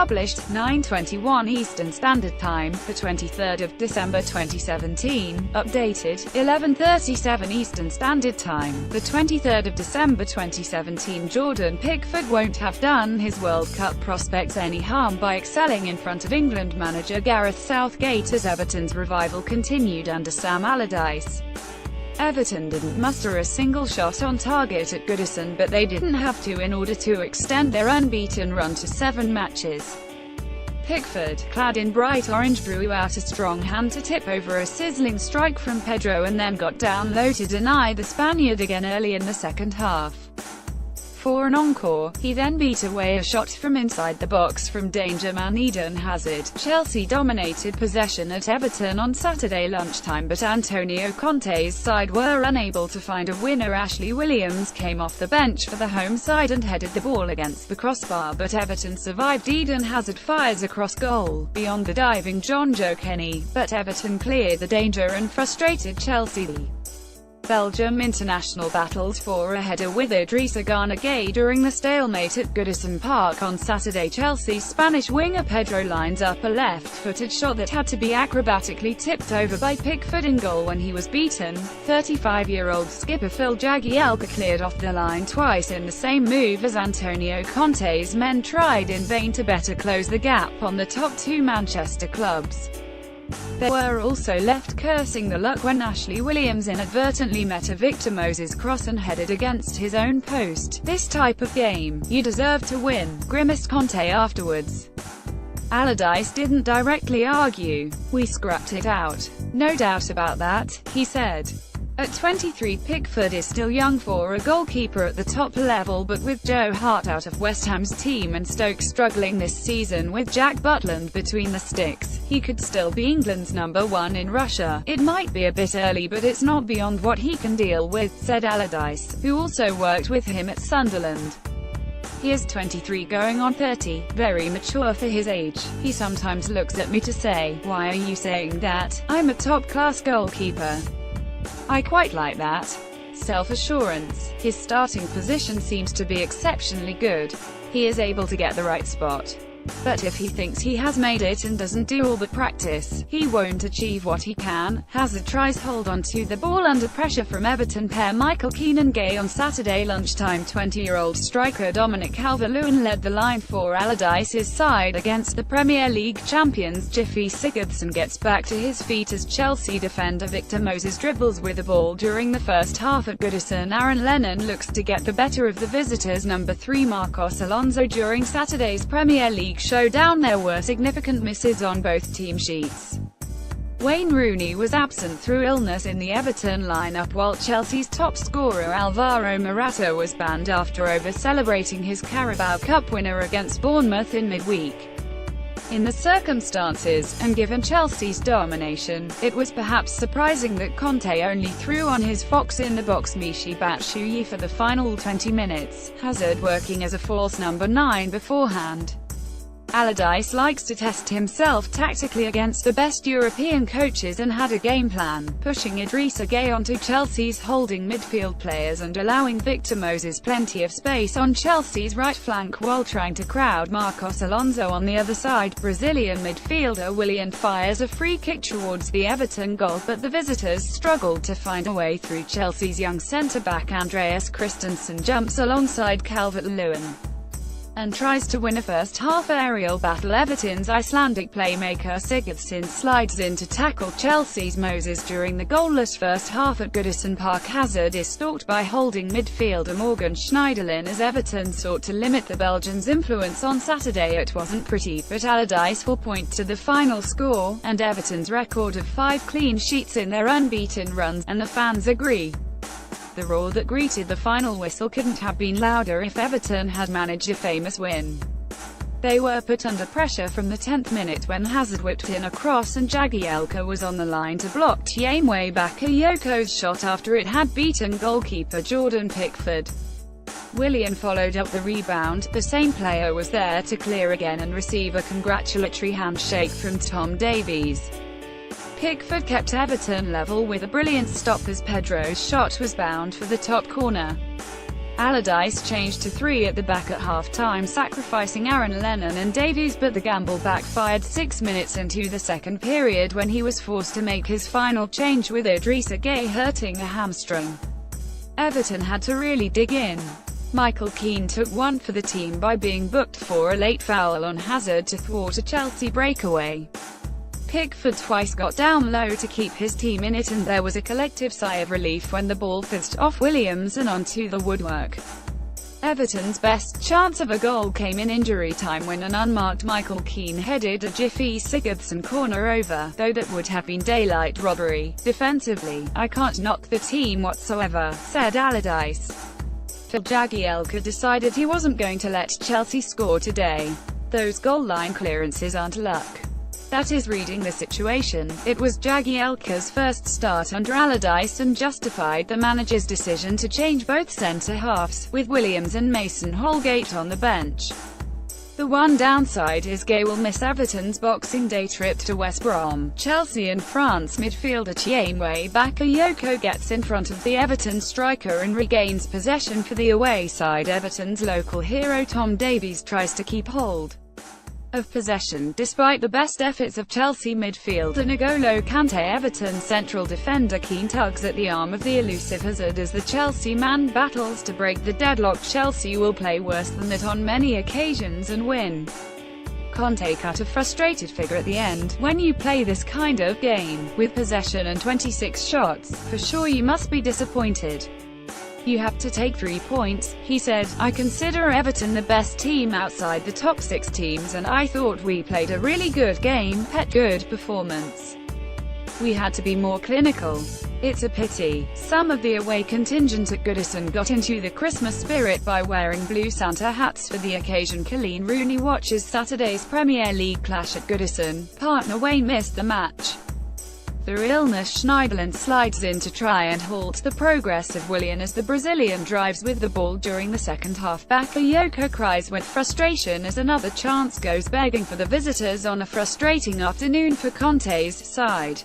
published, 9:21 Eastern Standard Time, the 23rd of December 2017, updated, 11:37 Eastern Standard Time, the 23rd of December 2017. Jordan Pickford won't have done his World Cup prospects any harm by excelling in front of England manager Gareth Southgate as Everton's revival continued under Sam Allardyce. Everton didn't muster a single shot on target at Goodison, but they didn't have to in order to extend their unbeaten run to 7 matches. Pickford, clad in bright orange, drew out a strong hand to tip over a sizzling strike from Pedro and then got down low to deny the Spaniard again early in the second half. For an encore, he then beat away a shot from inside the box from danger man Eden Hazard. Chelsea dominated possession at Everton on Saturday lunchtime, but Antonio Conte's side were unable to find a winner. Ashley Williams came off the bench for the home side and headed the ball against the crossbar, but Everton survived. Eden Hazard fires across goal, beyond the diving John Joe Kenny, but Everton cleared the danger and frustrated Chelsea. Belgium international battled for a header with Idrissa Gana Gueye during the stalemate at Goodison Park on Saturday. Chelsea's Spanish winger Pedro lines up a left-footed shot that had to be acrobatically tipped over by Pickford in goal when he was beaten. 35-year-old skipper Phil Jagielka cleared off the line twice in the same move as Antonio Conte's men tried in vain to better close the gap on the top 2 Manchester clubs. They were also left cursing the luck when Ashley Williams inadvertently met a Victor Moses cross and headed against his own post. "This type of game, you deserve to win," grimaced Conte afterwards. Allardyce didn't directly argue. "We scrapped it out. No doubt about that," he said. At 23, Pickford is still young for a goalkeeper at the top level, but with Joe Hart out of West Ham's team and Stoke struggling this season with Jack Butland between the sticks, he could still be England's number 1 in Russia. "It might be a bit early, but it's not beyond what he can deal with," said Allardyce, who also worked with him at Sunderland. He is 23 going on 30, very mature for his age. He sometimes looks at me to say, "Why are you saying that? I'm a top-class goalkeeper." I quite like that self-assurance. His starting position seems to be exceptionally good. He is able to get the right spot. But if he thinks he has made it and doesn't do all the practice, he won't achieve what he can. Hazard tries hold on to the ball under pressure from Everton pair Michael Keane-Gueye on Saturday lunchtime. 20-year-old striker Dominic Calvert-Lewin led the line for Allardyce's side against the Premier League champions. Gylfi Sigurdsson gets back to his feet as Chelsea defender Victor Moses dribbles with the ball during the first half at Goodison. Aaron Lennon looks to get the better of the visitors' number 3 Marcos Alonso during Saturday's Premier League showdown. There were significant misses on both team sheets. Wayne Rooney was absent through illness in the Everton lineup, while Chelsea's top scorer Alvaro Morata was banned after over-celebrating his Carabao Cup winner against Bournemouth in midweek. In the circumstances, and given Chelsea's domination, it was perhaps surprising that Conte only threw on his fox-in-the-box Michy Batshuayi for the final 20 minutes, Hazard working as a false number 9 beforehand. Allardyce likes to test himself tactically against the best European coaches and had a game plan, pushing Idrissa Gueye onto Chelsea's holding midfield players and allowing Victor Moses plenty of space on Chelsea's right flank while trying to crowd Marcos Alonso on the other side. Brazilian midfielder Willian fires a free kick towards the Everton goal, but the visitors struggled to find a way through. Chelsea's young centre-back Andreas Christensen jumps alongside Calvert-Lewin and tries to win a first-half aerial battle. Everton's Icelandic playmaker Sigurdsson slides in to tackle Chelsea's Moses during the goalless first half at Goodison Park. Hazard is stalked by holding midfielder Morgan Schneiderlin as Everton sought to limit the Belgians' influence on Saturday. It wasn't pretty, but Allardyce will point to the final score, and Everton's record of 5 clean sheets in their unbeaten runs, and the fans agree. The roar that greeted the final whistle couldn't have been louder if Everton had managed a famous win. They were put under pressure from the 10th minute when Hazard whipped in a cross and Jagielka was on the line to block Tiemwe Bakayoko's shot after it had beaten goalkeeper Jordan Pickford. Willian followed up the rebound. The same player was there to clear again and receive a congratulatory handshake from Tom Davies. Pickford kept Everton level with a brilliant stop as Pedro's shot was bound for the top corner. Allardyce changed to 3 at the back at half-time, sacrificing Aaron Lennon and Davies, but the gamble backfired 6 minutes into the second period when he was forced to make his final change with Idrissa Gueye hurting a hamstring. Everton had to really dig in. Michael Keane took one for the team by being booked for a late foul on Hazard to thwart a Chelsea breakaway. Pickford twice got down low to keep his team in it, and there was a collective sigh of relief when the ball fizzed off Williams and onto the woodwork. Everton's best chance of a goal came in injury time when an unmarked Michael Keane headed a Jiffy Sigurdsson corner over, though that would have been daylight robbery. Defensively, I can't knock the team whatsoever, said Allardyce. Phil Jagielka decided he wasn't going to let Chelsea score today. Those goal line clearances aren't luck. That is reading the situation. It was Jagielka's first start under Allardyce and justified the manager's decision to change both centre-halves, with Williams and Mason Holgate on the bench. The one downside is Gueye will miss Everton's Boxing Day trip to West Brom. Chelsea and France midfielder Chiemwe Bakayoko gets in front of the Everton striker and regains possession for the away side. Everton's local hero Tom Davies tries to keep hold of possession, despite the best efforts of Chelsea midfielder N'Golo Kante. Everton central defender Keane tugs at the arm of the elusive Hazard as the Chelsea man battles to break the deadlock. Chelsea will play worse than that on many occasions and win. Conte cut a frustrated figure at the end. When you play this kind of game, with possession and 26 shots, for sure you must be disappointed. You have to take 3 points, he said. I consider Everton the best team outside the top 6 teams, and I thought we played a really good game. Good performance. We had to be more clinical. It's a pity. Some of the away contingent at Goodison got into the Christmas spirit by wearing blue Santa hats for the occasion. Colleen Rooney watches Saturday's Premier League clash at Goodison. Partner Wayne missed the match through illness. Schneiderlin slides in to try and halt the progress of Willian as the Brazilian drives with the ball during the second half. Bakayoko cries with frustration as another chance goes begging for the visitors on a frustrating afternoon for Conte's side.